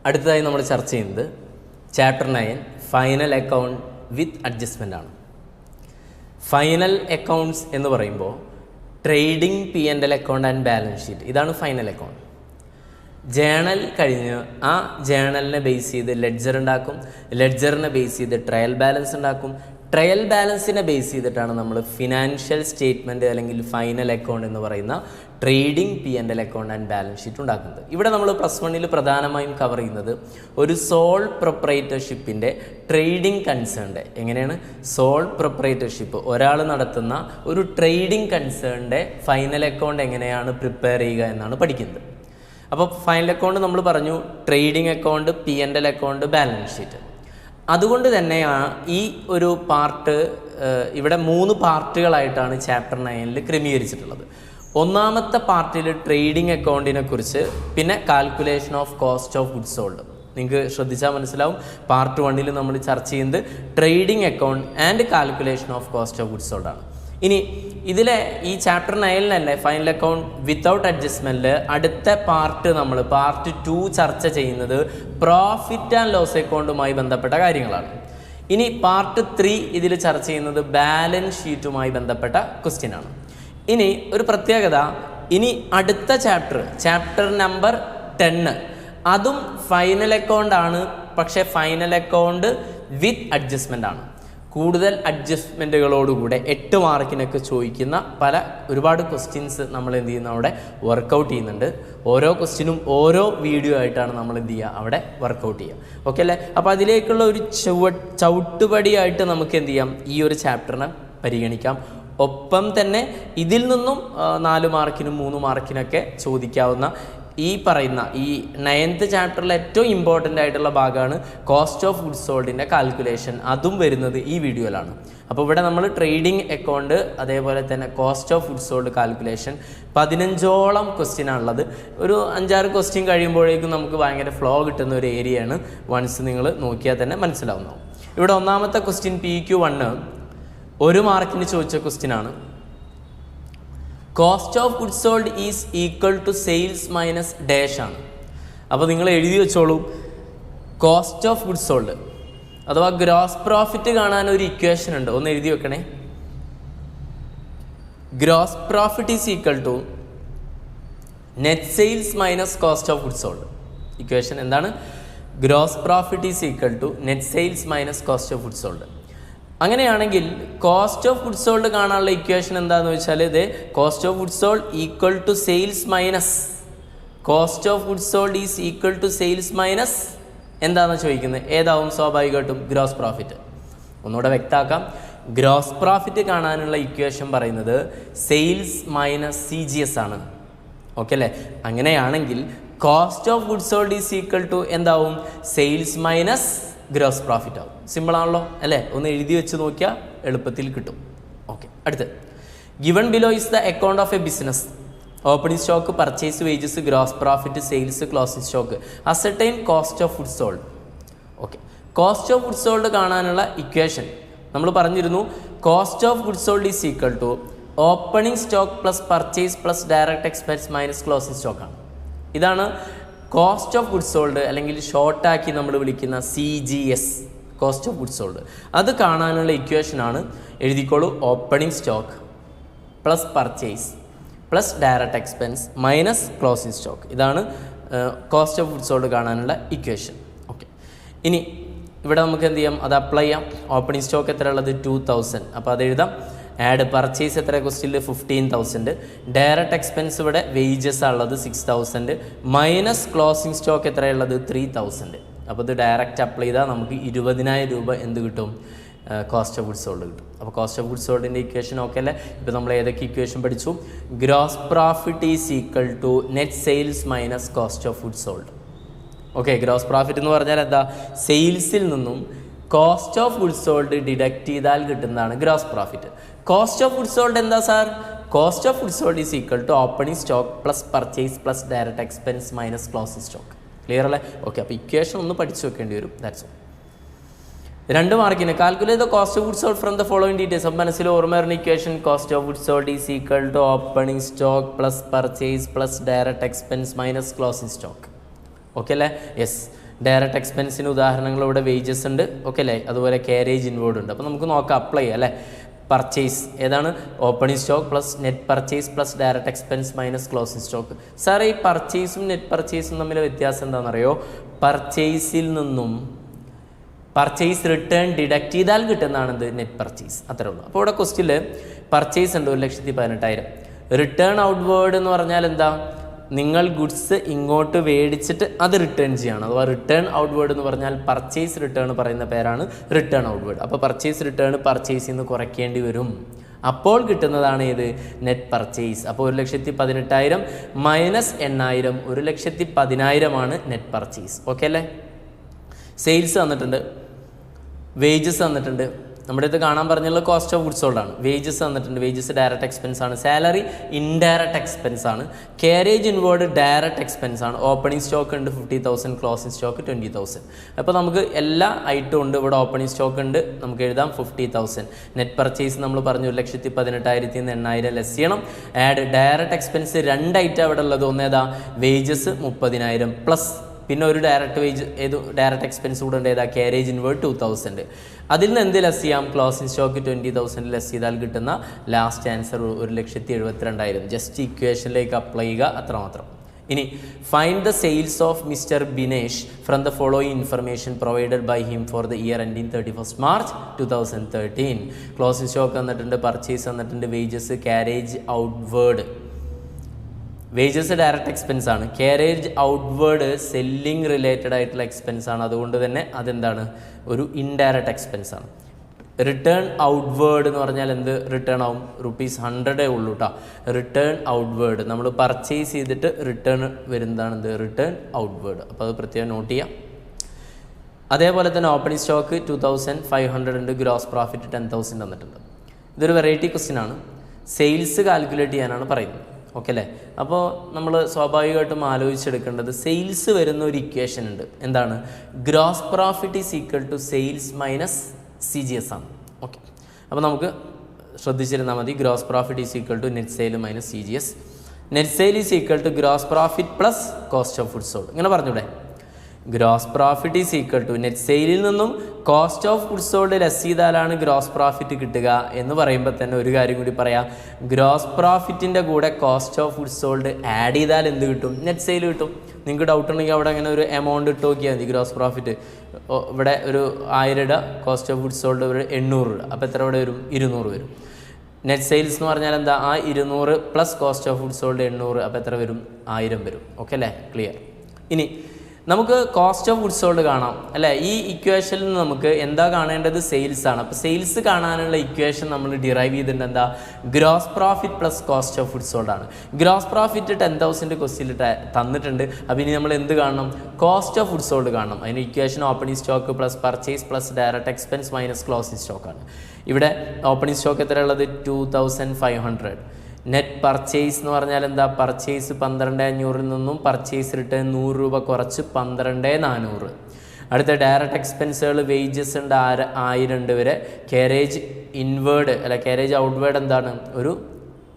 അടുത്തതായി നമ്മൾ ചർച്ച ചെയ്യുന്നത് ചാപ്റ്റർ 9 ഫൈനൽ അക്കൗണ്ട് വിത്ത് അഡ്ജസ്റ്റ്മെൻ്റ് ആണ്. ഫൈനൽ അക്കൗണ്ട്സ് എന്ന് പറയുമ്പോൾ trading P&L account and balance sheet, ഇതാണ് ഫൈനൽ അക്കൗണ്ട്. ജേണൽ കഴിഞ്ഞ് ആ ജേണലിനെ ബേസ് ചെയ്ത് ലെഡ്ജർ ഉണ്ടാക്കും, ലെഡ്ജറിനെ ബേസ് ചെയ്ത് ട്രയൽ ബാലൻസ് ഉണ്ടാക്കും, ട്രയൽ ബാലൻസിനെ ബേസ് ചെയ്തിട്ടാണ് നമ്മൾ ഫിനാൻഷ്യൽ സ്റ്റേറ്റ്മെൻറ്റ് അല്ലെങ്കിൽ ഫൈനൽ അക്കൗണ്ട് എന്ന് പറയുന്ന trading P&L account and balance sheet ഉണ്ടാക്കുന്നത്. ഇവിടെ നമ്മൾ +1 പ്രധാനമായും കവർ ചെയ്യുന്നത് ഒരു സോൾ പ്രൊപ്രൈറ്റർഷിപ്പിൻ്റെ ട്രേഡിംഗ് കൺസേണിൻ്റെ എങ്ങനെയാണ് സോൾ പ്രൊപ്രൈറ്റർഷിപ്പ് ഒരാൾ നടത്തുന്ന ഒരു ട്രേഡിംഗ് കൺസേണിൻ്റെ ഫൈനൽ അക്കൗണ്ട് എങ്ങനെയാണ് പ്രിപ്പയർ ചെയ്യുക എന്നാണ് പഠിക്കുന്നത്. അപ്പോൾ ഫൈനൽ അക്കൗണ്ട് നമ്മൾ പറഞ്ഞു trading account, P&L account, balance sheet. അതുകൊണ്ട് തന്നെയാണ് ഈ ഒരു പാർട്ട് ഇവിടെ 3 പാർട്ടുകളായിട്ടാണ് ചാപ്റ്റർ 9 ക്രമീകരിച്ചിട്ടുള്ളത്. ഒന്നാമത്തെ പാർട്ടിൽ ട്രേഡിംഗ് അക്കൗണ്ടിനെ കുറിച്ച്, പിന്നെ calculation of cost of goods sold. നിങ്ങൾക്ക് ശ്രദ്ധിച്ചാൽ മനസ്സിലാവും, പാർട്ട് 1 നമ്മൾ ചർച്ച ചെയ്യുന്നത് trading account and calculation of cost of goods sold ആണ്. ഇനി ഇതിലെ ഈ ചാപ്റ്റർ 9 ഫൈനൽ അക്കൗണ്ട് വിത്തൗട്ട് അഡ്ജസ്റ്റ്മെൻറ്റിൽ അടുത്ത പാർട്ട് നമ്മൾ പാർട്ട് 2 ചർച്ച ചെയ്യുന്നത് പ്രോഫിറ്റ് ആൻഡ് ലോസ് അക്കൗണ്ടുമായി ബന്ധപ്പെട്ട കാര്യങ്ങളാണ്. ഇനി പാർട്ട് 3 ഇതിൽ ചർച്ച ചെയ്യുന്നത് ബാലൻസ് ഷീറ്റുമായി ബന്ധപ്പെട്ട ക്വസ്റ്റ്യൻ ആണ്. ഇനി ഒരു പ്രത്യേകത, ഇനി അടുത്ത ചാപ്റ്റർ നമ്പർ 10 അതും ഫൈനൽ അക്കൗണ്ട് ആണ്, പക്ഷേ ഫൈനൽ അക്കൗണ്ട് വിത്ത് അഡ്ജസ്റ്റ്മെൻ്റ് ആണ്. കൂടുതൽ അഡ്ജസ്റ്റ്മെൻറ്റുകളോടുകൂടെ 8 മാർക്കിനൊക്കെ ചോദിക്കുന്ന ഒരുപാട് ക്വസ്റ്റ്യൻസ് നമ്മൾ എന്ത് ചെയ്യുന്ന അവിടെ വർക്കൗട്ട് ചെയ്യുന്നുണ്ട്. ഓരോ ക്വസ്റ്റ്യനും ഓരോ വീഡിയോ ആയിട്ടാണ് നമ്മൾ എന്ത് ചെയ്യുക അവിടെ വർക്കൗട്ട് ചെയ്യുക. ഓക്കെ അല്ലേ? അപ്പോൾ അതിലേക്കുള്ള ഒരു ചവിട്ടുപടിയായിട്ട് നമുക്ക് എന്ത് ചെയ്യാം, ഈ ഒരു ചാപ്റ്ററിനെ പരിഗണിക്കാം. ഒപ്പം തന്നെ ഇതിൽ നിന്നും 4 മാർക്കിനും 3 മാർക്കിനൊക്കെ ചോദിക്കാവുന്ന ഈ പറയുന്ന ഈ 9th ചാപ്റ്ററിലെ ഏറ്റവും ഇമ്പോർട്ടൻ്റ് ആയിട്ടുള്ള ഭാഗമാണ് കോസ്റ്റ് ഓഫ് ഗുഡ്സ് സോൾഡിൻ്റെ കാൽക്കുലേഷൻ. അതും വരുന്നത് ഈ വീഡിയോയിലാണ്. അപ്പോൾ ഇവിടെ നമ്മൾ ട്രേഡിംഗ് അക്കൗണ്ട്, അതേപോലെ തന്നെ cost of goods sold calculation 15ഓളം ക്വസ്റ്റ്യനാണുള്ളത്. ഒരു 5-6 ക്വസ്റ്റ്യൻ കഴിയുമ്പോഴേക്കും നമുക്ക് ഭയങ്കര ഫ്ലോ കിട്ടുന്ന ഒരു ഏരിയയാണ്. വൺസ് നിങ്ങൾ നോക്കിയാൽ തന്നെ മനസ്സിലാവുന്നതാവും. ഇവിടെ ഒന്നാമത്തെ ക്വസ്റ്റ്യൻ PQ1 1 മാർക്കിന് ചോദിച്ച ക്വസ്റ്റ്യൻ ആണ്. Cost of goods sold is equal to sales minus dash ആണ്. അപ്പോൾ നിങ്ങൾ എഴുതി വെച്ചോളൂ, കോസ്റ്റ് ഓഫ് ഗുഡ്സ് സോൾഡ് അഥവാ ഗ്രോസ് പ്രോഫിറ്റ് കാണാൻ ഒരു ഇക്വേഷൻ ഉണ്ട്, ഒന്ന് എഴുതി വെക്കണേ. Gross profit is equal to net sales minus cost of goods sold. Equation എന്താണ്? Gross profit is equal to net sales minus cost of goods sold. അങ്ങനെയാണെങ്കിൽ cost of goods sold കാണാനുള്ള equation എന്താണെന്ന് വെച്ചാൽ ഇത് cost of goods sold equal to sales minus cost of goods sold is equal to sales minus എന്താണെന്ന് ചോദിക്കുന്നത്, ഏതാവും സ്വാഭാവികമായിട്ടും gross profit. ഒന്നുകൂടെ വ്യക്തമാക്കാം, ഗ്രോസ് പ്രോഫിറ്റ് കാണാനുള്ള ഇക്വേഷൻ പറയുന്നത് സെയിൽസ് മൈനസ് CGS ആണ്. ഓക്കെ അല്ലേ? അങ്ങനെയാണെങ്കിൽ cost of goods sold is equal to എന്താവും, സെയിൽസ് മൈനസ് ഗ്രോസ് പ്രോഫിറ്റ് ആവും. സിമ്പിളാണല്ലോ അല്ലേ? ഒന്ന് എഴുതി വെച്ച് നോക്കിയാൽ എളുപ്പത്തിൽ കിട്ടും. ഓക്കെ, അടുത്ത് given below is the account of a business. Opening stock, purchase, wages, gross profit, sales, closing stock, ascertain cost of goods sold. Okay, cost of goods sold കാണാനുള്ള ഇക്വേഷൻ നമ്മൾ പറഞ്ഞിരുന്നു. Cost of goods sold is equal to opening stock plus purchase plus direct expense minus closing സ്റ്റോക്കാണ്. ഇതാണ് cost of goods sold, അല്ലെങ്കിൽ ഷോർട്ടാക്കി നമ്മൾ വിളിക്കുന്ന CGS, cost of goods sold. അത് കാണാനുള്ള ഇക്വേഷനാണ്, എഴുതിക്കോളൂ, opening stock plus purchase plus direct expense minus closing stock. ഇതാണ് കോസ്റ്റ് ഓഫ് ഗുഡ്സ് സോൾഡ് കാണാനുള്ള ഇക്വേഷൻ. ഓക്കെ, ഇനി ഇവിടെ നമുക്ക് എന്ത് ചെയ്യാം, അത് അപ്ലൈ ചെയ്യാം. ഓപ്പണിംഗ് സ്റ്റോക്ക് എത്ര ഉള്ളത്? 2000. അപ്പോൾ അത് എഴുതാം. ആഡ് പർച്ചേസ് എത്ര ക്വസ്റ്റ്യനിൽ? 15,000. ഡയറക്റ്റ് എക്സ്പെൻസ് ഇവിടെ വേജസ് ഉള്ളത് 6,000 മൈനസ് ക്ലോസിംഗ് സ്റ്റോക്ക് എത്രയുള്ളത്? 3,000. അപ്പോൾ ഇത് ഡയറക്റ്റ് അപ്ലൈ ചെയ്താൽ നമുക്ക് 20,000 രൂപ എന്ത് കിട്ടും? കോസ്റ്റ് ഓഫ് ഗുഡ്സ് സോൾഡ് കിട്ടും. അപ്പോൾ കോസ്റ്റ് ഓഫ് ഗുഡ്സ് സോൾഡിൻ്റെ ഇക്വേഷൻ ഓക്കെ അല്ലേ? ഇപ്പോൾ നമ്മൾ ഏതൊക്കെ ഇക്വേഷൻ പഠിച്ചു? Gross profit is equal to net sales minus cost of goods sold. Okay, gross profit എന്ന് പറഞ്ഞാൽ എന്താ? സെയിൽസിൽ നിന്നും cost of goods sold deduct ചെയ്താൽ കിട്ടുന്നതാണ് gross profit. Cost of goods sold എന്താ sir? Cost of goods sold is equal to opening stock plus purchase plus direct expense minus closing stock. Clear അല്ലേ? Okay, അപ്പോൾ equation ഒന്ന് പഠിച്ചു വെക്കേണ്ടി വരും. That's all. 2 മാർക്കിന് calculate the cost of goods sold from the following details. അപ്പം മനസ്സിൽ ഓർമ്മ വരുന്ന equation cost of goods sold is equal to opening stock plus purchase plus direct expense minus closing stock. Okay അല്ലേ? Yes. Direct എക്സ്പെൻസിന് ഉദാഹരണങ്ങൾ ഇവിടെ wages ഉണ്ട്, okay അല്ലേ, അതുപോലെ കാരേജ് ഇൻവേർഡ് ഉണ്ട്. അപ്പോൾ നമുക്ക് നോക്കാം, അപ്ലൈ ചെയ്യാം അല്ലേ. പർച്ചേസ് ഏതാണ്? Opening stock plus net purchase plus direct expense minus closing stock. സാറേ ഈ പർച്ചേസും നെറ്റ് പർച്ചേസും തമ്മിലെ വ്യത്യാസം എന്താണെന്നറിയോ? പർച്ചേസിൽ നിന്നും പർച്ചേസ് റിട്ടേൺ ഡിഡക്റ്റ് ചെയ്താൽ കിട്ടുന്നതാണെന്ത്? Net purchase. അത്രേ ഉള്ളൂ. അപ്പോൾ ഇവിടെ ക്വസ്റ്റ്യനിൽ പർച്ചേസ് ഉണ്ട് 1,18,000. റിട്ടേൺ ഔട്ട്വേർഡ് എന്ന് പറഞ്ഞാൽ എന്താ? നിങ്ങൾ ഗുഡ്സ് ഇങ്ങോട്ട് മേടിച്ചിട്ട് അത് റിട്ടേൺ ചെയ്യണം. അഥവാ റിട്ടേൺ ഔട്ട്വേർഡ് എന്ന് പറഞ്ഞാൽ പർച്ചേസ് റിട്ടേൺ പറയുന്ന പേരാണ് റിട്ടേൺ ഔട്ട്വേർഡ്. അപ്പോൾ പർച്ചേസ് റിട്ടേൺ പർച്ചേസിൽ നിന്ന് കുറയ്ക്കേണ്ടി വരും. അപ്പോൾ കിട്ടുന്നതാണ് ഏത്? Net purchase. അപ്പോൾ 1,18,000 മൈനസ് 8,000 1,10,000 നെറ്റ് പർച്ചേസ്. ഓക്കെ അല്ലേ? സെയിൽസ് തന്നിട്ടുണ്ട്, വേജസ് തന്നിട്ടുണ്ട്. നമ്മുടെ ഇത് കാണാൻ പറഞ്ഞുള്ള കോസ്റ്റ് ഓഫ് ഗുഡ്സ് സോൾഡ് ആണ്. വേജസ് തന്നിട്ടുണ്ട്, വേജസ് ഡയറക്റ്റ് എക്സ്പെൻസ് ആണ്. സാലറി ഇൻഡയറക്റ്റ് എക്സ്പെൻസ് ആണ്. കാരേജ് ഇൻവേർഡ് ഡയറക്റ്റ് എക്സ്പെൻസ് ആണ്. ഓപ്പണിംഗ് സ്റ്റോക്ക് ഉണ്ട് 50,000, ക്ലോസിംഗ് സ്റ്റോക്ക് 20,000. അപ്പോൾ നമുക്ക് എല്ലാ ഐറ്റവും ഉണ്ട്. ഇവിടെ ഓപ്പണിംഗ് സ്റ്റോക്ക് ഉണ്ട്, നമുക്ക് എഴുതാം 50,000. നെറ്റ് പർച്ചേസ് നമ്മൾ പറഞ്ഞു 1,18,000 8,000 ലെസ് ചെയ്യണം. ആഡ് ഡയറക്റ്റ് എക്സ്പെൻസ് 2 ഐറ്റം അവിടെ ഉള്ളത്. ഒന്നേതാ? വേജസ് 30,000 പ്ലസ് പിന്നെ ഒരു ഡയറക്റ്റ് വേജ് ഡയറക്റ്റ് എക്സ്പെൻസ് കൂടെ ഉണ്ട്. ഏതാ? Carriage inward 2,000. അതിൽ നിന്ന് എന്ത് ലെസ് ചെയ്യാം? ക്ലോസിംഗ് സ്റ്റോക്ക് 20,000 ലെസ് ചെയ്താൽ കിട്ടുന്ന ലാസ്റ്റ് ആൻസർ 1,72,000. ജസ്റ്റ് ഇക്വേഷനിലേക്ക് അപ്ലൈ ചെയ്യുക, അത്രമാത്രം. ഇനി find the sales of Mister Binesh from the following information provided by him for the year ending 31st March 2013. Closing stock തന്നിട്ടുണ്ട്, പർച്ചേസ് തന്നിട്ടുണ്ട്, wages, carriage outward. Wages direct expense ആണ്. കാരേജ് ഔട്ട്വേർഡ് സെല്ലിംഗ് റിലേറ്റഡ് ആയിട്ടുള്ള expense ആണ്. അതുകൊണ്ട് തന്നെ അതെന്താണ്? ഒരു indirect expense ആണ്. റിട്ടേൺ ഔട്ട്വേർഡ് എന്ന് പറഞ്ഞാൽ എന്ത് റിട്ടേൺ ആവും? ₹100 ഉള്ളൂ കേട്ടോ. റിട്ടേൺ ഔട്ട്വേർഡ് നമ്മൾ പർച്ചേസ് ചെയ്തിട്ട് റിട്ടേൺ വരുന്നതാണ് എന്ത്? Return outward. അപ്പോൾ അത് പ്രത്യേകം നോട്ട് ചെയ്യാം. അതേപോലെ തന്നെ ഓപ്പണിംഗ് സ്റ്റോക്ക് 2,500 ഉണ്ട്, ഗ്രോസ് പ്രോഫിറ്റ് 10,000 തന്നിട്ടുണ്ട്. ഇതൊരു വെറൈറ്റി ക്വസ്റ്റ്യൻ ആണ്. സെയിൽസ് കാൽക്കുലേറ്റ് ചെയ്യാനാണ് പറയുന്നത്. ഓക്കെ അല്ലേ? അപ്പോൾ നമ്മൾ സ്വാഭാവികമായിട്ടും ആലോചിച്ചെടുക്കേണ്ടത് സെയിൽസ് വരുന്ന ഒരു ഇക്വേഷൻ ഉണ്ട്. എന്താണ്? Gross profit is equal to sales minus CGS ആണ്. ഓക്കെ, അപ്പോൾ നമുക്ക് ശ്രദ്ധിച്ചിരുന്നാൽ മതി. Gross profit is equal to net sale minus CGS. Net sale is equal to gross profit plus cost of goods sold. ഇങ്ങനെ പറഞ്ഞൂടെ? Gross profit is equal to net സെയിലിൽ നിന്നും cost of goods sold less ചെയ്താലാണ് gross profit കിട്ടുക എന്ന് പറയുമ്പോൾ തന്നെ ഒരു കാര്യം കൂടി പറയാം. ഗ്രോസ് പ്രോഫിറ്റിൻ്റെ കൂടെ cost of goods sold add ചെയ്താൽ എന്ത് കിട്ടും? നെറ്റ് സെയിൽ കിട്ടും. നിങ്ങൾക്ക് ഡൗട്ട് ഉണ്ടെങ്കിൽ അവിടെ അങ്ങനെ ഒരു എമൗണ്ട് ഇട്ട് നോക്കിയാൽ മതി. ഗ്രോസ് പ്രോഫിറ്റ് ഇവിടെ ഒരു 1,000 ഇടുക, കോസ്റ്റ് ഓഫ് ഗുഡ്സ് സോൾഡ് ഒരു 800 ഇടുക. അപ്പോൾ എത്ര ഇവിടെ വരും? 200 വരും. നെറ്റ് സെയിൽസ് എന്ന് പറഞ്ഞാൽ എന്താ? ആ 200 plus cost of goods sold 800. അപ്പോൾ എത്ര വരും? 1000 വരും. ഓക്കെ അല്ലേ? ക്ലിയർ. ഇനി നമുക്ക് കോസ്റ്റ് ഓഫ് ഗുഡ്സ് സോൾഡ് കാണാം അല്ലേ? ഈ ഇക്വേഷനിൽ നിന്ന് നമുക്ക് എന്താ കാണേണ്ടത്? സെയിൽസ് ആണ്. അപ്പോൾ സെയിൽസ് കാണാനുള്ള ഇക്വേഷൻ നമ്മൾ ഡിറൈവ് ചെയ്തിട്ടുണ്ട്. എന്താ? Gross profit plus cost of goods sold ആണ്. ഗ്രോസ് പ്രോഫിറ്റ് 10,000 ക്വസ്റ്റ്യനിൽ തന്നിട്ടുണ്ട്. അപ്പോൾ ഇനി നമ്മൾ എന്ത് കാണണം? കോസ്റ്റ് ഓഫ് ഗുഡ്സ് സോൾഡ് കാണണം. അതിന് equation opening stock plus purchase plus direct expense minus closing സ്റ്റോക്കാണ്. ഇവിടെ ഓപ്പണിംഗ് സ്റ്റോക്ക് എത്രയുള്ളത്? 2,500. നെറ്റ് പർച്ചേസ് എന്ന് പറഞ്ഞാൽ എന്താ? പർച്ചേസ് 12,500 നിന്നും പർച്ചേസ് റിട്ടേൺ ₹100 കുറച്ച് 12,400. അടുത്ത ഡയറക്റ്റ് എക്സ്പെൻസുകൾ വേജസ് ഉണ്ട് 1,000 ഉണ്ട് വരെ. കാരേജ് ഇൻവേർഡ് അല്ല കാരേജ് ഔട്ട്വേർഡ് എന്താണ്? ഒരു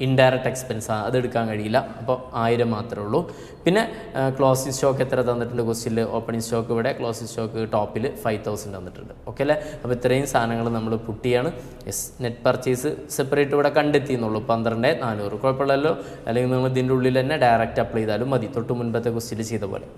ഇൻഡയറക്റ്റ് എക്സ്പെൻസ് ആണ്, അത് എടുക്കാൻ കഴിയില്ല. അപ്പോൾ 1000 മാത്രമേ ഉള്ളൂ. പിന്നെ ക്ലോസിംഗ് സ്റ്റോക്ക് എത്ര തന്നിട്ടുണ്ട് ക്വസ്റ്റ്യനിൽ? ഓപ്പണിംഗ് സ്റ്റോക്ക് ഇവിടെ, ക്ലോസിംഗ് സ്റ്റോക്ക് ടോപ്പിൽ 5,000 തന്നിട്ടുണ്ട്. ഓക്കെ അല്ലേ? അപ്പോൾ ഇത്രയും സാധനങ്ങൾ നമ്മൾ പുട്ട് ചെയ്യാണ്. യെസ്, നെറ്റ് പർച്ചേസ് സെപ്പറേറ്റ് ഇവിടെ കണ്ടെത്തിയെന്നുള്ളൂ 12,400. കുഴപ്പമില്ലല്ലോ? അല്ലെങ്കിൽ നിങ്ങൾ ഇതിൻ്റെ ഉള്ളിൽ തന്നെ ഡയറക്റ്റ് അപ്ലൈ ചെയ്താലും മതി, തൊട്ട് മുൻപത്തെ ക്വസ്റ്റ്യൻ ചെയ്ത പോലെ.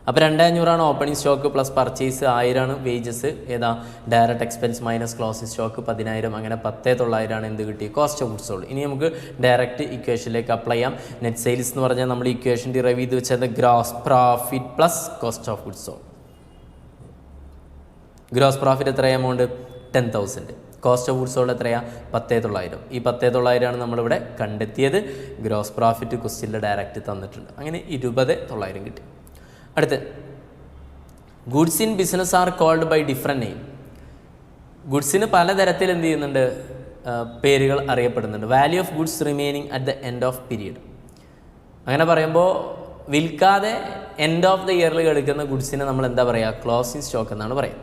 അപ്പോൾ 2,500 opening stock plus purchase 1,000 wages. ഏതാ? Direct expense minus closing stock 10,000. അങ്ങനെ 10,900 എന്ത് കിട്ടി? Cost of goods sold. ഇനി നമുക്ക് ഡയറക്റ്റ് ഇക്വേഷനിലേക്ക് അപ്ലൈ ചെയ്യാം. നെറ്റ് സെയിൽസ് എന്ന് പറഞ്ഞാൽ നമ്മൾ ഇക്വേഷൻ ഡിറൈവ് ചെയ്ത് വെച്ചത് gross profit plus cost of goods sold. Gross profit എത്ര amount? 10,000. Cost of goods sold എത്രയാണ്? 10,900. ഈ 10,900 നമ്മളിവിടെ കണ്ടെത്തിയത്. ഗ്രോസ് പ്രോഫിറ്റ് ക്വസ്റ്റ്യനിൽ ഡയറക്റ്റ് തന്നിട്ടുണ്ട്. അങ്ങനെ 20,900 കിട്ടി. അടുത്ത് goods in business are called by different name. ഗുഡ്സിന് പലതരത്തിൽ എന്ത് ചെയ്യുന്നുണ്ട്? പേരുകൾ അറിയപ്പെടുന്നുണ്ട്. Value of goods remaining at the end of period. അങ്ങനെ പറയുമ്പോൾ വിൽക്കാതെ എൻഡ് ഓഫ് ദ ഇയറിൽ എടുക്കുന്ന ഗുഡ്സിനെ നമ്മൾ എന്താ പറയുക? ക്ലോസിംഗ് സ്റ്റോക്ക് എന്നാണ് പറയുക.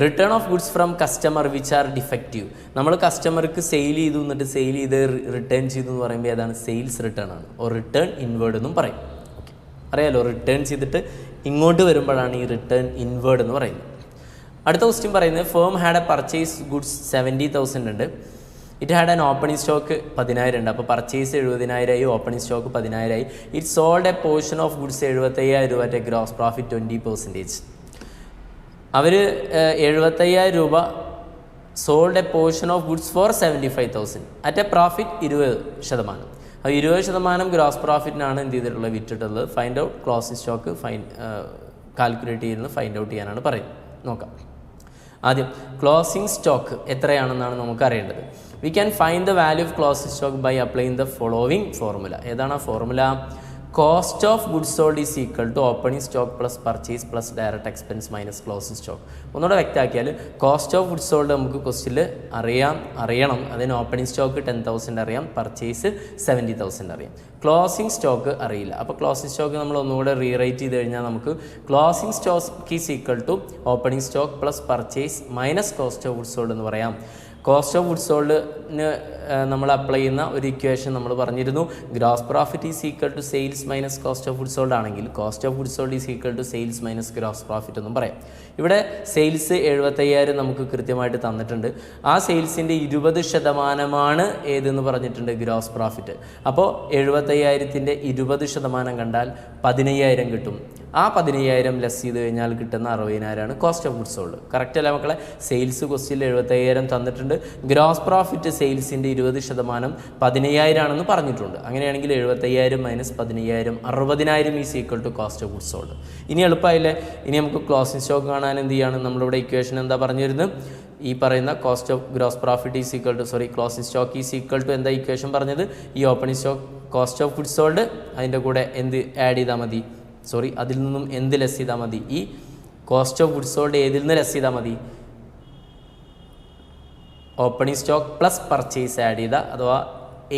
Return of goods from customer which are defective. നമ്മൾ കസ്റ്റമർക്ക് സെയിൽ ചെയ്തു എന്നിട്ട് സെയിൽ ചെയ്ത് റിട്ടേൺ ചെയ്തു എന്ന് പറയുമ്പോൾ ഏതാണ്? സെയിൽസ് റിട്ടേൺ ആണ്. ഓർ റിട്ടേൺ ഇൻവേർഡ് എന്നും പറയും. അറിയാലോ? റിട്ടേൺ ചെയ്തിട്ട് ഇങ്ങോട്ട് വരുമ്പോഴാണ് ഈ റിട്ടേൺ ഇൻവേർഡ് എന്ന് പറയുന്നത്. അടുത്ത ക്വസ്റ്റ്യൻ പറയുന്നത് firm had a purchase goods 70,000 ഉണ്ട്. It had an opening stock 10,000 ഉണ്ട്. അപ്പോൾ purchase 70,000 opening stock 10,000. It sold a portion of goods 75,000 രൂപ അറ്റ് എ ഗ്രോസ് പ്രോഫിറ്റ് 20%. അവർ 75,000 രൂപ sold a portion of goods for 75,000 at a profit 20%. അപ്പോൾ 20% gross പ്രോഫിറ്റിനാണ് എന്ത് ചെയ്തിട്ടുള്ളത്, വിറ്റിട്ടുള്ളത്. Find out closing stock calculate ചെയ്യുന്നത് ഫൈൻഡ് ഔട്ട് ചെയ്യാനാണ് പറയുന്നത്. നോക്കാം. ആദ്യം ക്ലോസിംഗ് സ്റ്റോക്ക് എത്രയാണെന്നാണ് നമുക്ക് അറിയേണ്ടത്. We can find the value of closing stock by applying the following formula. ഏതാണ് ആ formula? Cost of goods sold is equal to opening stock plus purchase plus direct expense minus closing stock. ഒന്നുകൂടെ വ്യക്തമാക്കിയാൽ cost of goods sold നമുക്ക് ക്വസ്റ്റിൽ അറിയണം. അതിന് opening stock 10,000 അറിയാം, purchase 70,000 അറിയാം. ക്ലോസിംഗ് സ്റ്റോക്ക് അറിയില്ല. അപ്പോൾ ക്ലോസിംഗ് സ്റ്റോക്ക് നമ്മൾ ഒന്നുകൂടെ റീറൈറ്റ് ചെയ്ത് കഴിഞ്ഞാൽ നമുക്ക് closing stock is equal to opening stock plus purchase minus cost of goods sold എന്ന് പറയാം. കോസ്റ്റ് ഓഫ് ഗുഡ്സ് സോൾഡിന് നമ്മൾ അപ്ലൈ ചെയ്യുന്ന ഒരു ഇക്വേഷൻ നമ്മൾ പറഞ്ഞിരുന്നു. Gross profit is equal to sales minus cost of goods sold ആണെങ്കിൽ cost of goods sold is equal to sales minus gross profit എന്നും പറയാം. ഇവിടെ സെയിൽസ് 75,000 നമുക്ക് കൃത്യമായിട്ട് തന്നിട്ടുണ്ട്. ആ സെയിൽസിൻ്റെ 20% ഏതെന്ന് പറഞ്ഞിട്ടുണ്ട്, ഗ്രോസ് പ്രോഫിറ്റ്. അപ്പോൾ 75,000ൻ്റെ 20% കണ്ടാൽ 15,000 കിട്ടും. ആ 15,000 ലെസ് ചെയ്ത് കഴിഞ്ഞാൽ കിട്ടുന്ന 60,000 cost of goods sold. Correct അല്ല മക്കളെ? സെയിൽസ് ക്വസ്റ്റിൽ 75,000 തന്നിട്ടുണ്ട്. ഗ്രോസ് പ്രോഫിറ്റ് സെയിൽസിൻ്റെ 20% 15,000 ആണെന്ന് പറഞ്ഞിട്ടുണ്ട്. അങ്ങനെയാണെങ്കിൽ 75,000 minus 15,000 60,000 is equal to cost of goods sold. ഇനി എളുപ്പമായില്ലേ? ഇനി നമുക്ക് ക്ലോസിംഗ് സ്റ്റോക്ക് കാണാൻ എന്ത് ചെയ്യാണ്? നമ്മളിവിടെ ഇക്വേഷൻ എന്താ പറഞ്ഞിരുന്നത്? ഈ പറയുന്ന cost of gross profit is equal to closing stock is equal to എന്താ ഇക്വേഷൻ പറഞ്ഞത്? ഈ opening stock cost of goods sold അതിൻ്റെ കൂടെ എന്ത് ആഡ് ചെയ്താൽ മതി? അതിൽ നിന്നും എന്ത് ലെസ് ചെയ്താൽ മതി? ഈ കോസ്റ്റ് ഓഫ് ഗുഡ്സ് സോൾഡ് ഏതിൽ നിന്ന് ലെസ് ചെയ്താൽ മതി? Opening stock plus purchase add ചെയ്താൽ, അഥവാ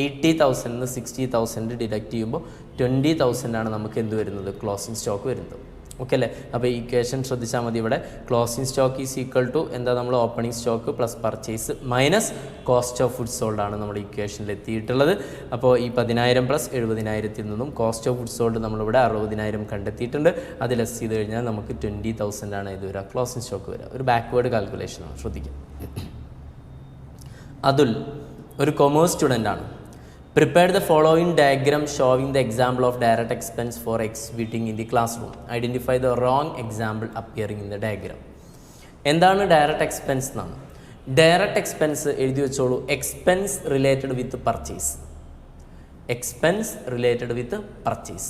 80,000 60,000 ഡിഡക്റ്റ് ചെയ്യുമ്പോൾ 20,000 നമുക്ക് എന്ത് വരുന്നത്? ക്ലോസിംഗ് സ്റ്റോക്ക് വരുന്നത്. ഓക്കെ അല്ലേ? അപ്പോൾ ഈ ഇക്വേഷൻ ശ്രദ്ധിച്ചാൽ മതി. ഇവിടെ closing stock is equal to എന്താ? നമ്മൾ opening stock plus purchase minus cost of goods sold ആണ് നമ്മുടെ ഇക്വേഷനിൽ എത്തിയിട്ടുള്ളത്. അപ്പോൾ ഈ 10,000 പ്ലസ് 70,000 നിന്നും കോസ്റ്റ് ഓഫ് ഗുഡ്സ് സോൾഡ് നമ്മളിവിടെ 60,000 കണ്ടെത്തിയിട്ടുണ്ട്. അത് ലെസ് ചെയ്ത് കഴിഞ്ഞാൽ നമുക്ക് 20,000 ഇത് വരിക, ക്ലോസിംഗ് സ്റ്റോക്ക് വരിക. ഒരു ബാക്ക്വേർഡ് കാൽക്കുലേഷനാണ്, ശ്രദ്ധിക്കുക. അതുൽ ഒരു കൊമേഴ്സ് സ്റ്റുഡൻ്റ് ആണ്. Prepare the following diagram showing the example of direct expense for exhibiting in the classroom. Identify the wrong example appearing in the diagram. എന്താണ് ഡയറക്റ്റ് എക്സ്പെൻസ് എന്നാണ്? ഡയറക്റ്റ് എക്സ്പെൻസ് എഴുതി വെച്ചോളൂ. Expense related with purchase. Expense related with purchase.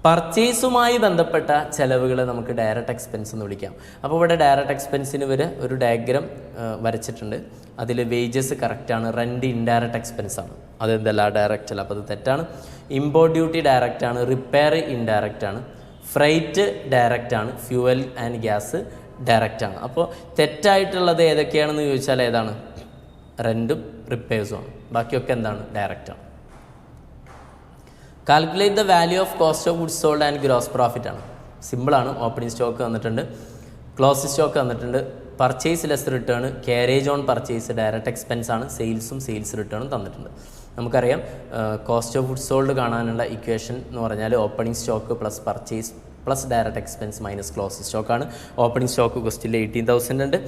പർച്ചേസുമായി ബന്ധപ്പെട്ട ചിലവുകളെ നമുക്ക് direct expense എന്ന് വിളിക്കാം. അപ്പോൾ ഇവിടെ ഡയറക്റ്റ് എക്സ്പെൻസിന് ഒരു ഡയഗ്രാം വരച്ചിട്ടുണ്ട്. അതിൽ വേജസ് കറക്റ്റാണ്, റെൻറ്റ് ഇൻഡയറക്റ്റ് എക്സ്പെൻസ് ആണ്. അതെന്തല്ല ഡയറക്റ്റ് അല്ല, അപ്പോൾ അത് തെറ്റാണ്. ഇമ്പോർട്ട് ഡ്യൂട്ടി ഡയറക്റ്റ് ആണ്, റിപ്പയർ ഇൻഡയറക്റ്റ് ആണ്, ഫ്രൈറ്റ് ഡയറക്റ്റ് ആണ്, ഫ്യൂവൽ ആൻഡ് ഗ്യാസ് ഡയറക്റ്റ് ആണ്. അപ്പോൾ തെറ്റായിട്ടുള്ളത് ഏതൊക്കെയാണെന്ന് ചോദിച്ചാൽ ഏതാണ്? റെൻറ്റും റിപ്പയേഴ്സും ആണ്. ബാക്കിയൊക്കെ എന്താണ്? ഡയറക്റ്റ് ആണ്. Calculate the value of cost of goods sold and gross profit ആണ്. സിമ്പിളാണ്. ഓപ്പണിംഗ് സ്റ്റോക്ക് തന്നിട്ടുണ്ട്, ക്ലോസിംഗ് സ്റ്റോക്ക് തന്നിട്ടുണ്ട്, purchase less return, carriage on purchase direct expense ആണ്, സെയിൽസ് റിട്ടേണും തന്നിട്ടുണ്ട്. നമുക്കറിയാം കോസ്റ്റ് ഓഫ് ഗുഡ്സ് സോൾഡ് കാണാനുള്ള ഇക്വേഷൻ എന്ന് പറഞ്ഞാൽ opening stock plus purchase plus direct expense minus closing സ്റ്റോക്കാണ്. ഓപ്പണിംഗ് സ്റ്റോക്ക് ക്വസ്റ്റിൽ 18,000 ഉണ്ട്,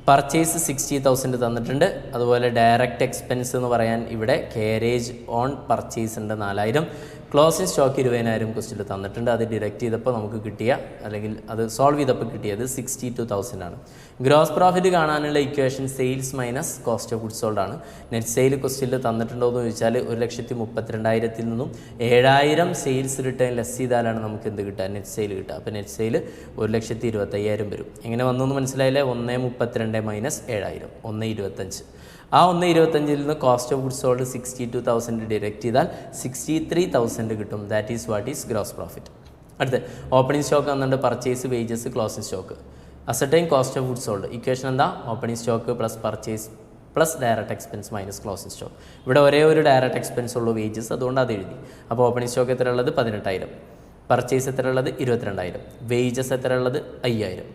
പർച്ചേസ് 60,000 തന്നിട്ടുണ്ട്. അതുപോലെ ഡയറക്റ്റ് എക്സ്പെൻസ് എന്ന് പറയാൻ ഇവിടെ ക്യാരേജ് ഓൺ പർച്ചേസ് ഉണ്ട് 4,000. ക്ലോസിംഗ് സ്റ്റോക്ക് 20,000 ക്വസ്റ്റിൽ തന്നിട്ടുണ്ട്. അത് ഡിറക്റ്റ് ചെയ്തപ്പോൾ നമുക്ക് കിട്ടിയ, അല്ലെങ്കിൽ അത് സോൾവ് ചെയ്തപ്പോൾ കിട്ടിയത് 62,000 ആണ്. ഗ്രോസ് പ്രോഫിറ്റ് കാണാനുള്ള equation sales minus cost of goods sold ആണ്. നെറ്റ് സെയിൽ ക്വസ്റ്റിൽ തന്നിട്ടുണ്ടോ എന്ന് ചോദിച്ചാൽ 1,32,000 നിന്നും 7,000 സെയിൽസ് റിട്ടേൺ ലെസ് ചെയ്താലാണ് നമുക്ക് എന്ത് കിട്ടുക? നെറ്റ് സെയിൽ കിട്ടുക. അപ്പോൾ നെറ്റ് സെയിൽ 1,25,000 വരും. എങ്ങനെ വന്നു എന്ന് മനസ്സിലായില്ലേ? 1,32 മൈനസ് 7,000 1,25. ആ 1,25 നിന്ന് cost of goods sold 62,000 deduct ചെയ്താൽ 63,000 കിട്ടും. That is what is gross profit. അടുത്ത് ഓപ്പണിംഗ് സ്റ്റോക്ക് തന്നിട്ടുണ്ട്, purchase, wages, closing stock. Ascertain cost of goods sold equation എന്താ? Opening stock plus purchase plus direct expense minus closing stock. ഇവിടെ ഒരേ ഒരു direct expense ഉള്ളൂ, wages, അതുകൊണ്ട് അത് എഴുതി. അപ്പോൾ ഓപ്പണിംഗ് സ്റ്റോക്ക് എത്ര ഉള്ളത്? 18,000. പർച്ചേസ് എത്ര ഉള്ളത്? 22,000. വേജസ് എത്ര ഉള്ളത്? 5,000.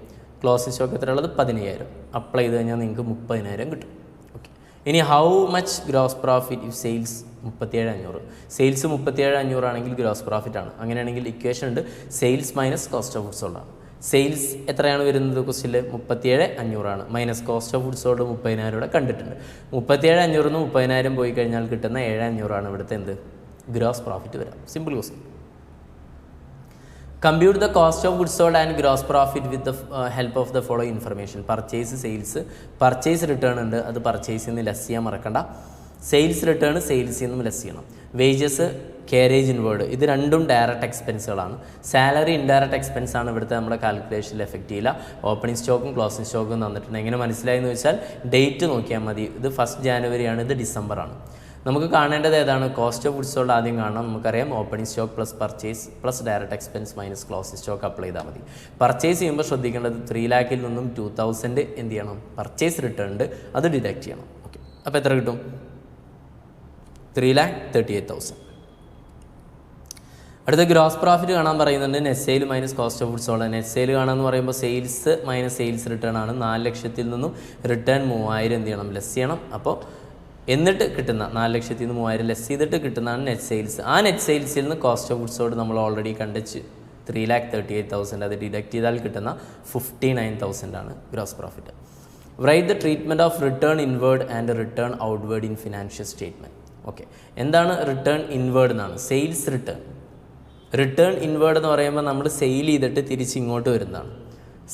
ക്ലോസിംഗ് സ്റ്റോക്ക് എത്ര ഉള്ളത്? 15,000. അപ്ലൈ ചെയ്ത് കഴിഞ്ഞാൽ നിങ്ങൾക്ക് 30,000 കിട്ടും. ഓക്കെ, ഇനി how much gross profit if sales 37,500. Sales 37,500 ആണെങ്കിൽ ഗ്രോസ് പ്രോഫിറ്റ് ആണ്. അങ്ങനെയാണെങ്കിൽ ഇക്വേഷൻ ഉണ്ട് sales minus cost of goods sold ആണ്. സെയിൽസ് എത്രയാണ് വരുന്നത് ക്വസ്റ്റിൽ? 37,500 minus cost of goods sold 30,000 ഇവിടെ കണ്ടിട്ടുണ്ട്. 37,500 30,000 പോയി കഴിഞ്ഞാൽ കിട്ടുന്ന 7,500 ഇവിടുത്തെ എന്ത് ഗ്രോസ് പ്രോഫിറ്റ് വരാം. Simple question. Compute the cost of goods sold and gross profit with the help of the following information. Purchase, sales, purchase return ഉണ്ട്, അത് പർച്ചേസിൽ നിന്ന് ലെസ് ചെയ്യാൻ മറക്കണ്ട. സെയിൽസ് റിട്ടേൺ സെയിൽസിൽ നിന്നും ലെസ് ചെയ്യണം. വേജസ്, കാരേജ് ഇൻവേർഡ്, ഇത് രണ്ടും ഡയറക്റ്റ് എക്സ്പെൻസുകളാണ്. സാലറി ഇൻഡയറക്റ്റ് എക്സ്പെൻസ് ആണ് ഇവിടുത്തെ നമ്മുടെ കാൽക്കുലേഷനിൽ എഫക്റ്റ് ചെയ്യില്ല. ഓപ്പണിംഗ് സ്റ്റോക്കും ക്ലോസിംഗ് സ്റ്റോക്കും തന്നിട്ടുണ്ട്. എങ്ങനെ മനസ്സിലായെന്ന് വെച്ചാൽ ഡേറ്റ് നോക്കിയാൽ മതി. ഇത് 1 ജാനുവരി ആണ്, ഇത് ഡിസംബർ ആണ്. നമുക്ക് കാണേണ്ടത് ഏതാണ്? കോസ്റ്റ് ഓഫ് ഗുഡ്സ് സോൾഡ് ആദ്യം കാണണം. നമുക്കറിയാം opening stock plus purchase plus direct expense minus closing stock apply ചെയ്താൽ മതി. പർച്ചേസ് ചെയ്യുമ്പോൾ ശ്രദ്ധിക്കേണ്ടത് 3 lakhൽ നിന്നും 2,000 എന്ത് ചെയ്യണം? പർച്ചേസ് റിട്ടേൺ ഉണ്ട്, അത് ഡിഡക്റ്റ് ചെയ്യണം. ഓക്കെ, അപ്പോൾ എത്ര കിട്ടും? 3,38,000. അടുത്ത ഗ്രോസ് പ്രോഫിറ്റ് കാണാൻ പറയുന്നുണ്ട്. Net sale minus cost of goods sold. Net sale കാണാമെന്ന് പറയുമ്പോൾ സെയിൽസ് മൈനസ് സെയിൽസ് റിട്ടേൺ ആണ്. 4 ലക്ഷത്തിൽ നിന്നും റിട്ടേൺ 3,000 എന്ത് ചെയ്യണം? ലെസ് ചെയ്യണം. അപ്പോൾ എന്നിട്ട് കിട്ടുന്ന 4 ലക്ഷത്തിൽ നിന്ന് 3,000 ലെസ് ചെയ്തിട്ട് കിട്ടുന്നതാണ് നെറ്റ് സെയിൽസ്. ആ നെറ്റ് സെയിൽസിൽ നിന്ന് കോസ്റ്റ് ഓഫ് ഗുഡ്സ് സോൾഡ് നമ്മൾ ഓൾറെഡി കണ്ടിച്ച് 3,38,000 അത് ഡിഡക്റ്റ് ചെയ്താൽ കിട്ടുന്ന 59,000 ആണ് gross profit. Write the treatment of return inward and return outward in financial statement. Okay, എന്താണ് റിട്ടേൺ ഇൻവേർഡ് എന്നാണ്? Sales return. റിട്ടേൺ ഇൻവേർഡ് എന്ന് പറയുമ്പോൾ നമ്മൾ സെയിൽ ചെയ്തിട്ട് തിരിച്ച് ഇങ്ങോട്ട് വരുന്നതാണ്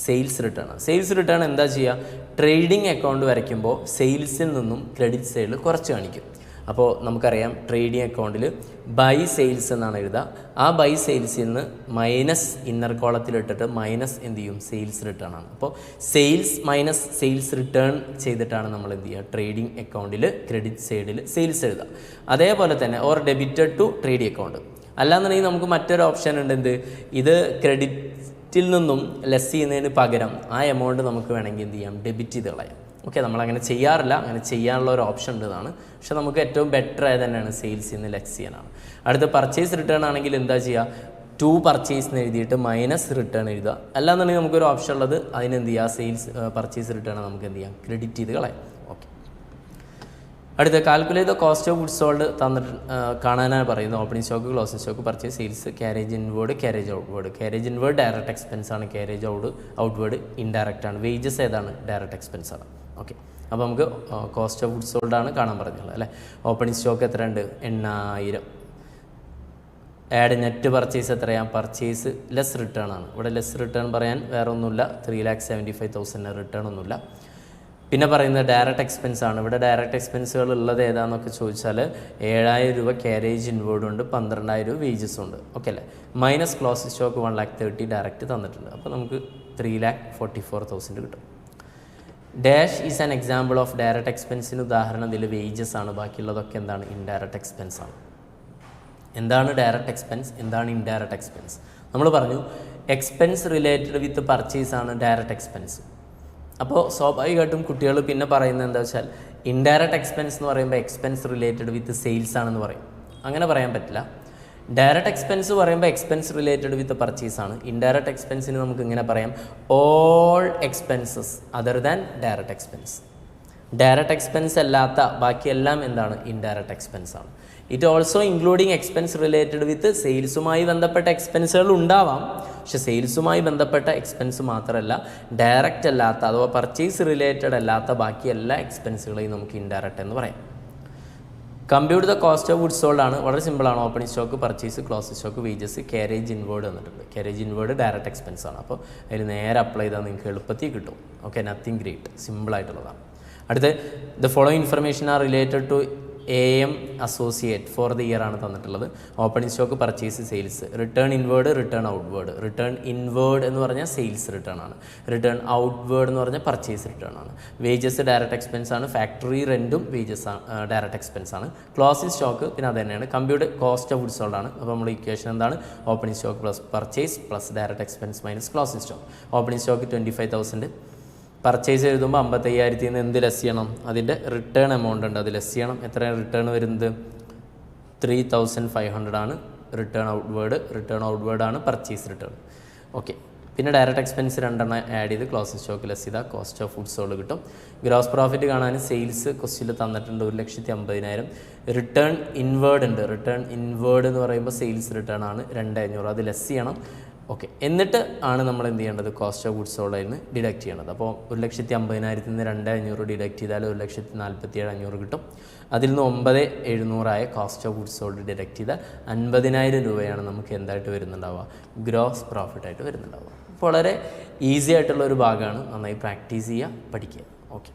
സെയിൽസ് റിട്ടേൺ. സെയിൽസ് റിട്ടേൺ എന്താ ചെയ്യുക? ട്രേഡിംഗ് അക്കൗണ്ട് വരയ്ക്കുമ്പോൾ സെയിൽസിൽ നിന്നും ക്രെഡിറ്റ് സൈഡിൽ കുറച്ച് കാണിക്കും. അപ്പോൾ നമുക്കറിയാം ട്രേഡിംഗ് അക്കൗണ്ടിൽ ബൈ സെയിൽസ് എന്നാണ് എഴുതുക. ആ ബൈ സെയിൽസിൽ നിന്ന് മൈനസ് ഇന്നർ കോളത്തിലിട്ടിട്ട് മൈനസ് എന്ത് ചെയ്യും? സെയിൽസ് റിട്ടേൺ ആണ്. അപ്പോൾ സെയിൽസ് മൈനസ് സെയിൽസ് റിട്ടേൺ ചെയ്തിട്ടാണ് നമ്മൾ എന്ത് ചെയ്യുക? ട്രേഡിംഗ് അക്കൗണ്ടിൽ ക്രെഡിറ്റ് സൈഡിൽ സെയിൽസ് എഴുതുക. അതേപോലെ തന്നെ or debited to trading account. അല്ലാന്നുണ്ടെങ്കിൽ നമുക്ക് മറ്റൊരു ഓപ്ഷൻ ഉണ്ട്. എന്ത്? ഇത് ക്രെഡിറ്റിൽ നിന്നും ലെസ് ചെയ്യുന്നതിന് പകരം ആ എമൗണ്ട് നമുക്ക് വേണമെങ്കിൽ എന്ത് ചെയ്യാം? ഡെബിറ്റ് ചെയ്ത് കളയാം. ഓക്കെ, നമ്മളങ്ങനെ ചെയ്യാറില്ല, അങ്ങനെ ചെയ്യാനുള്ള ഒരു ഓപ്ഷൻ ഉള്ളതാണ്. പക്ഷെ നമുക്ക് ഏറ്റവും ബെറ്റർ ആയത് തന്നെയാണ് സെയിൽസിൽ നിന്ന് ലെസ് ചെയ്യാനാണ്. അടുത്ത പർച്ചേസ് റിട്ടേൺ ആണെങ്കിൽ എന്താ ചെയ്യുക? ടു പർച്ചേസ് എന്ന് എഴുതിയിട്ട് മൈനസ് റിട്ടേൺ എഴുതുക. അല്ലാന്നുണ്ടെങ്കിൽ നമുക്കൊരു ഓപ്ഷൻ ഉള്ളത് അതിനെന്ത് ചെയ്യുക? സെയിൽസ് പർച്ചേസ് റിട്ടേൺ നമുക്ക് എന്ത് ചെയ്യാം? ക്രെഡിറ്റ് ചെയ്ത് കളയാം. ഓക്കെ, അടുത്ത calculate the cost of goods sold തന്നിട്ട് കാണാനാണ് പറയുന്നത്. Opening stock, closing stock, purchase, sales, carriage inward, carriage outward. Carriage inward direct expense ആണ്, ക്യാരേജ് ഔട്ട്വേർഡ് ഇൻഡയറക്റ്റ് ആണ്. വേജസ് ഏതാണ്? ഡയറക്റ്റ് എക്സ്പെൻസ് ആണ്. ഓക്കെ, അപ്പോൾ നമുക്ക് കോസ്റ്റ് ഓഫ് ഗുഡ്സ് സോൾഡ് ആണ് കാണാൻ പറഞ്ഞുള്ളത് അല്ലേ. ഓപ്പണിംഗ് സ്റ്റോക്ക് എത്രയുണ്ട്? 8,000. ആഡ് നെറ്റ് പർച്ചേസ് എത്രയാണ്? പർച്ചേസ് ലെസ് റിട്ടേൺ ആണ്. ഇവിടെ ലെസ് റിട്ടേൺ പറയാൻ വേറെ ഒന്നുമില്ല, 3,75,000 റിട്ടേൺ ഒന്നുമില്ല. പിന്നെ പറയുന്നത് ഡയറക്റ്റ് എക്സ്പെൻസ് ആണ്. ഇവിടെ ഡയറക്റ്റ് എക്സ്പെൻസുകൾ ഉള്ളത് ഏതാണെന്നൊക്കെ ചോദിച്ചാൽ 7,000 രൂപ ക്യാരേജ് ഇൻവേർഡ് ഉണ്ട്, 12,000 രൂപ വേജസ് ഉണ്ട്. ഓക്കെ അല്ലേ. മൈനസ് ക്ലോസിംഗ് സ്റ്റോക്ക് 1,30,000 ഡയറക്റ്റ് തന്നിട്ടുണ്ട്. അപ്പോൾ നമുക്ക് 3,44,000 കിട്ടും. Dash is an example of direct എക്സ്പെൻസിന് ഉദാഹരണം ഇതിൽ വേജസ് ആണ്. ബാക്കിയുള്ളതൊക്കെ എന്താണ്? ഇൻഡയറക്റ്റ് എക്സ്പെൻസ് ആണ്. എന്താണ് ഡയറക്റ്റ് എക്സ്പെൻസ്? എന്താണ് ഇൻഡയറക്റ്റ് എക്സ്പെൻസ്? നമ്മൾ പറഞ്ഞു എക്സ്പെൻസ് റിലേറ്റഡ് വിത്ത് പർച്ചേസ് ആണ് ഡയറക്റ്റ് എക്സ്പെൻസ്. അപ്പോൾ സ്വാഭാവികമായിട്ടും കുട്ടികൾ പിന്നെ പറയുന്നത് എന്താ വെച്ചാൽ ഇൻഡയറക്റ്റ് എക്സ്പെൻസ് എന്ന് പറയുമ്പോൾ എക്സ്പെൻസ് റിലേറ്റഡ് വിത്ത് സെയിൽസ് ആണെന്ന് പറയും. അങ്ങനെ പറയാൻ പറ്റില്ല. ഡയറക്റ്റ് എക്സ്പെൻസ് പറയുമ്പോൾ എക്സ്പെൻസ് റിലേറ്റഡ് വിത്ത് പർച്ചേസ് ആണ്. ഇൻഡയറക്റ്റ് എക്സ്പെൻസിന് നമുക്ക് ഇങ്ങനെ പറയാം, all expenses other than direct expense. Direct expense അല്ലാത്ത ബാക്കിയെല്ലാം എന്താണ്? ഇൻഡയറക്റ്റ് എക്സ്പെൻസ് ആണ്. It also including expense related with സെയിൽസുമായി ബന്ധപ്പെട്ട എക്സ്പെൻസുകൾ ഉണ്ടാവാം. പക്ഷെ സെയിൽസുമായി ബന്ധപ്പെട്ട എക്സ്പെൻസ് മാത്രമല്ല, ഡയറക്റ്റ് അല്ലാത്ത അഥവാ പർച്ചേസ് റിലേറ്റഡ് അല്ലാത്ത ബാക്കി എല്ലാ എക്സ്പെൻസുകളെയും നമുക്ക് ഇൻഡയറക്റ്റ് എന്ന് പറയാം. Compute the cost of goods sold ആണ്. വളരെ സിമ്പിളാണ്. Opening stock, purchase, closing stock, wages, carriage inward വന്നിട്ടുണ്ട്. ക്യാരേജ് ഇൻവേർഡ് ഡയറക്റ്റ് എക്സ്പെൻസ് ആണ്. അപ്പോൾ അതിൽ നേരെ അപ്ലൈ ചെയ്താൽ നിങ്ങൾക്ക് എളുപ്പത്തിൽ കിട്ടും. ഓക്കെ, നത്തിങ് ഗ്രേറ്റ്, സിമ്പിളായിട്ടുള്ളതാണ്. അടുത്ത് the following information are related to AM associate for the year ആണ് തന്നിട്ടുള്ളത്. Opening stock, purchase, sales, return inward, return outward. Return inward എന്ന് പറഞ്ഞാൽ സെയിൽസ് റിട്ടേൺ ആണ്. റിട്ടേൺ ഔട്ട്വേർഡ് എന്ന് പറഞ്ഞാൽ പർച്ചേസ് റിട്ടേൺ ആണ്. വേജസ് ഡയറക്റ്റ് എക്സ്പെൻസ് ആണ്. ഫാക്ടറി റെൻറ്റും വേജസ് ഡയറക്റ്റ് എക്സ്പെൻസ് ആണ്. ക്ലോസിംഗ് സ്റ്റോക്ക് പിന്നെ അത് തന്നെയാണ്. Compute cost of goods sold ആണ്. അപ്പോൾ നമ്മൾ ഇക്വേഷൻ എന്താണ്? Opening stock plus purchase plus direct expense minus closing stock. Opening stock 25,000, purchase എഴുതുമ്പോൾ 55,000 നിന്ന് എന്ത് ലെസ് ചെയ്യണം? അതിൻ്റെ റിട്ടേൺ എമൗണ്ട് ഉണ്ട്, അത് ലെസ് ചെയ്യണം. എത്രയാണ് റിട്ടേൺ വരുന്നത്? 3,500 ആണ് റിട്ടേൺ ഔട്ട്വേർഡ്. റിട്ടേൺ ഔട്ട്വേർഡ് ആണ് പർച്ചേസ് റിട്ടേൺ. ഓക്കെ, പിന്നെ ഡയറക്റ്റ് എക്സ്പെൻസ് രണ്ടെണ്ണം ആഡ് ചെയ്ത് ക്ലോസിംഗ് സ്റ്റോക്ക് ലെസ് ചെയ്താൽ കോസ്റ്റ് ഓഫ് ഗുഡ്സ് സോൾഡ് കിട്ടും. ഗ്രോസ് പ്രോഫിറ്റ് കാണാൻ സെയിൽസ് ക്വസ്റ്റ്യനിൽ തന്നിട്ടുണ്ട് 1,50,000. റിട്ടേൺ ഇൻവേർഡ് ഉണ്ട്. റിട്ടേൺ ഇൻവേർഡ് എന്ന് പറയുമ്പോൾ സെയിൽസ് റിട്ടേൺ ആണ് 2,500, അത് ലെസ് ചെയ്യണം. ഓക്കെ, എന്നിട്ട് ആണ് നമ്മൾ എന്ത് ചെയ്യേണ്ടത്, കോസ്റ്റ് ഓഫ് ഗുഡ്സ് സോൾഡിൽ നിന്ന് ഡിഡക്ട് ചെയ്യണത്. അപ്പോൾ 1,50,000 നിന്ന് 2,500 ഡിഡക്ട് ചെയ്താൽ 1,47,500 കിട്ടും. അതിൽ നിന്ന് 9,700 cost of goods sold deduct ചെയ്താൽ 50,000 രൂപയാണ് നമുക്ക് എന്തായിട്ട് വരുന്നുണ്ടാവുക, ഗ്രോസ് പ്രോഫിറ്റായിട്ട് വരുന്നുണ്ടാവുക. അപ്പോൾ വളരെ ഈസി ആയിട്ടുള്ള ഒരു ഭാഗമാണ്. നന്നായി പ്രാക്ടീസ് ചെയ്യുക, പഠിക്കുക. ഓക്കെ.